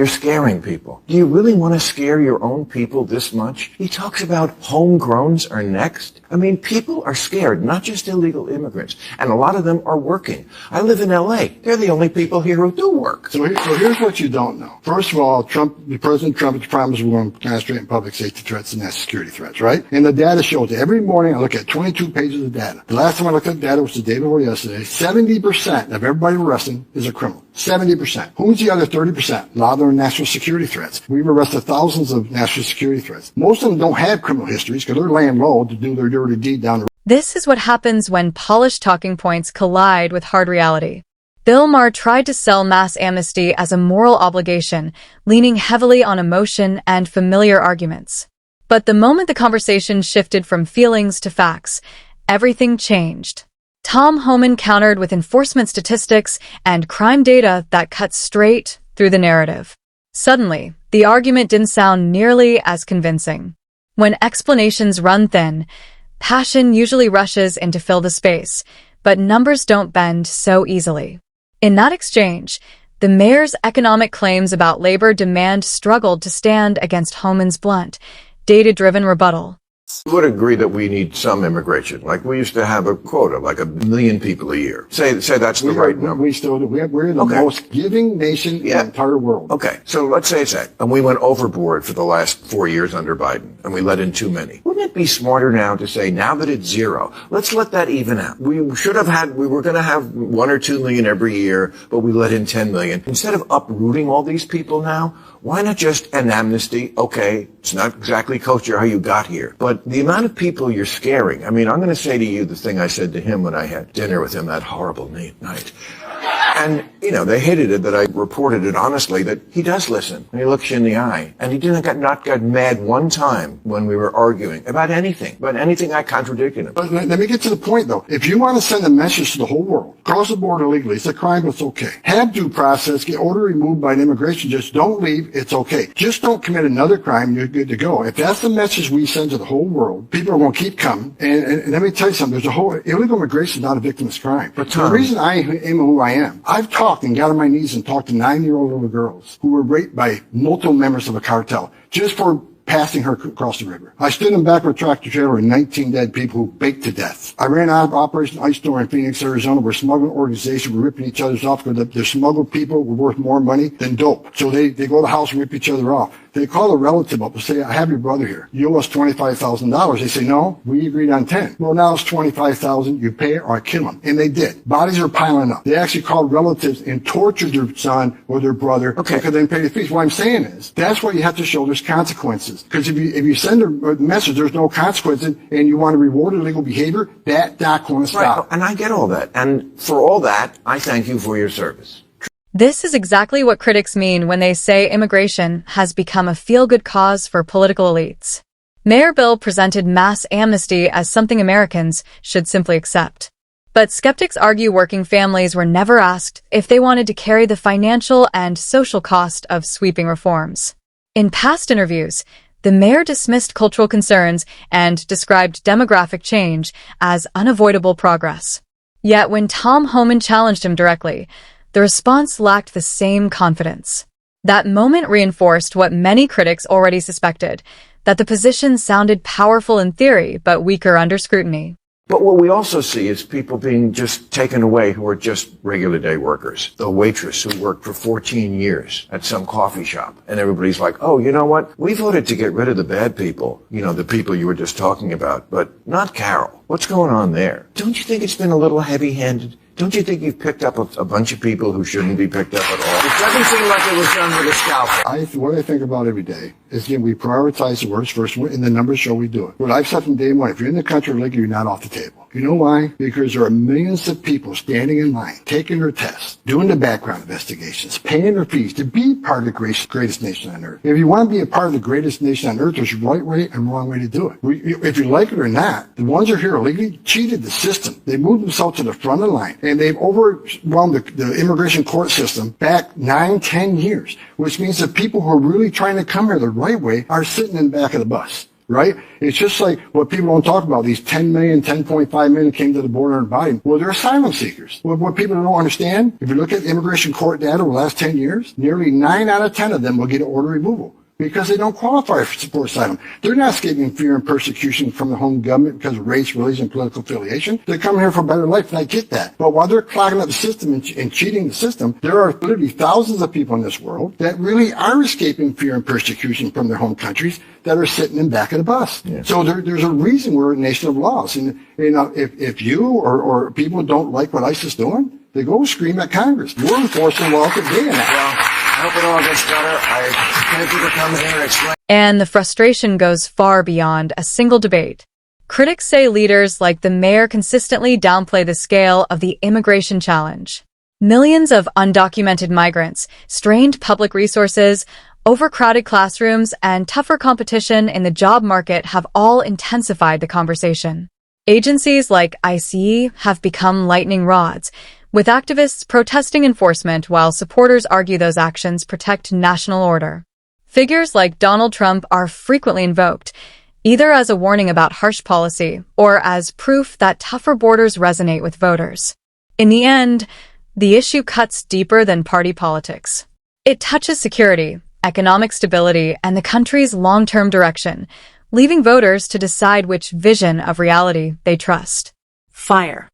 You're scaring people. Do you really want to scare your own people this much? He talks about homegrowns are next. I mean, people are scared, not just illegal immigrants. And a lot of them are working. I live in LA. They're the only people here who do work. So here's what you don't know. First of all, President Trump has promised we're going to concentrate on public safety threats and national security threats, right? And the data shows it. Every morning I look at 22 pages of data. The last time I looked at data was the day before yesterday. 70% of everybody we're arresting is a criminal. 70%. Who's the other 30%? A lot of them are national security threats. We've arrested thousands of national security threats. Most of them don't have criminal histories because they're laying low to do their dirty deed down the road. This is what happens when polished talking points collide with hard reality. Bill Maher tried to sell mass amnesty as a moral obligation, leaning heavily on emotion and familiar arguments. But the moment the conversation shifted from feelings to facts, everything changed. Tom Homan countered with enforcement statistics and crime data that cut straight through the narrative. Suddenly, the argument didn't sound nearly as convincing. When explanations run thin, passion usually rushes in to fill the space, but numbers don't bend so easily. In that exchange, the mayor's economic claims about labor demand struggled to stand against Homan's blunt, data-driven rebuttal. I would agree that we need some immigration. Like we used to have a quota, like 1 million people a year. Say that's the right number. We still do. We're the most giving nation in the entire world. Okay, so let's say it's that. And we went overboard for the last 4 years under Biden, and we let in too many. Wouldn't it be smarter now to say, now that it's zero, let's let that even out? We were going to have 1 or 2 million every year, but we let in 10 million. Instead of uprooting all these people now, why not just an amnesty? Okay, it's not exactly kosher how you got here, but the amount of people you're scaring. I mean, I'm going to say to you the thing I said to him when I had dinner with him that horrible night. And, they hated it that I reported it honestly, that he does listen. And he looks you in the eye. And he not got mad one time when we were arguing about anything I contradicted him. But let me get to the point, though. If you want to send a message to the whole world, cross the border illegally, it's a crime, but it's okay. Have due process, get order removed by an immigration judge, don't leave, it's okay. Just don't commit another crime, you're good to go. If that's the message we send to the whole world, people are going to keep coming. And let me tell you something, illegal immigration is not a victimless crime. But the reason I am who I am, I've talked and got on my knees and talked to 9-year-old little girls who were raped by multiple members of a cartel just for passing her across the river. I stood in back of a tractor trailer with 19 dead people who baked to death. I ran out of Operation Ice Storm in Phoenix, Arizona, where smuggling organizations were ripping each other's off because the smuggled people were worth more money than dope. So they go to the house and rip each other off. They call a relative up and say, I have your brother here. You owe us $25,000. They say, no, we agreed on 10. Well, now it's $25,000. You pay it or I kill him. And they did. Bodies are piling up. They actually called relatives and tortured their son or their brother because they didn't pay the fees. What I'm saying is, that's why you have to show there's consequences. Because if you send a message, there's no consequences, and you want to reward illegal behavior, that's not going to stop. Right. And I get all that. And for all that, I thank you for your service. This is exactly what critics mean when they say immigration has become a feel-good cause for political elites. Mayor Bill presented mass amnesty as something Americans should simply accept. But skeptics argue working families were never asked if they wanted to carry the financial and social cost of sweeping reforms. In past interviews, the mayor dismissed cultural concerns and described demographic change as unavoidable progress. Yet when Tom Homan challenged him directly, the response lacked the same confidence. That moment reinforced what many critics already suspected, that the position sounded powerful in theory but weaker under scrutiny. But what we also see is people being just taken away who are just regular day workers. The waitress who worked for 14 years at some coffee shop. And everybody's like, oh, you know what? We voted to get rid of the bad people. The people you were just talking about, but not Carol. What's going on there? Don't you think it's been a little heavy-handed? Don't you think you've picked up a bunch of people who shouldn't be picked up at all? It doesn't seem like it was done with a scalpel. What I think about every day is, again, we prioritize the words first, and the numbers show we do it. What I've said from day one, if you're in the country illegally, you're not off the table. You know why? Because there are millions of people standing in line, taking their tests, doing the background investigations, paying their fees to be part of the greatest nation on earth. If you want to be a part of the greatest nation on earth, there's a right way and wrong way to do it. If you like it or not, the ones who are here illegally cheated the system. They moved themselves to the front of the line, and they've overwhelmed the immigration court system back 9-10 years, which means that people who are really trying to come here the right way are sitting in the back of the bus. right? It's just like what people don't talk about. These 10 million, 10.5 million came to the border in Biden. Well, they're asylum seekers. What people don't understand, if you look at immigration court data over the last 10 years, nearly 9 out of 10 of them will get an order removal because they don't qualify for asylum. They're not escaping fear and persecution from the home government because of race, religion, political affiliation. They're coming here for a better life, and I get that. But while they're clogging up the system and cheating the system, there are literally thousands of people in this world that really are escaping fear and persecution from their home countries that are sitting in back of the bus. Yeah. So there's a reason we're a nation of laws. And if you or people don't like what ICE is doing, they go scream at Congress. We're enforcing laws today now. I hope it all gets better. Thank you for coming here and explaining. And the frustration goes far beyond a single debate. Critics say leaders like the mayor consistently downplay the scale of the immigration challenge. Millions of undocumented migrants, strained public resources, overcrowded classrooms, and tougher competition in the job market have all intensified the conversation. Agencies like ICE have become lightning rods, with activists protesting enforcement while supporters argue those actions protect national order. Figures like Donald Trump are frequently invoked, either as a warning about harsh policy or as proof that tougher borders resonate with voters. In the end, the issue cuts deeper than party politics. It touches security, economic stability, and the country's long-term direction, leaving voters to decide which vision of reality they trust. Fire.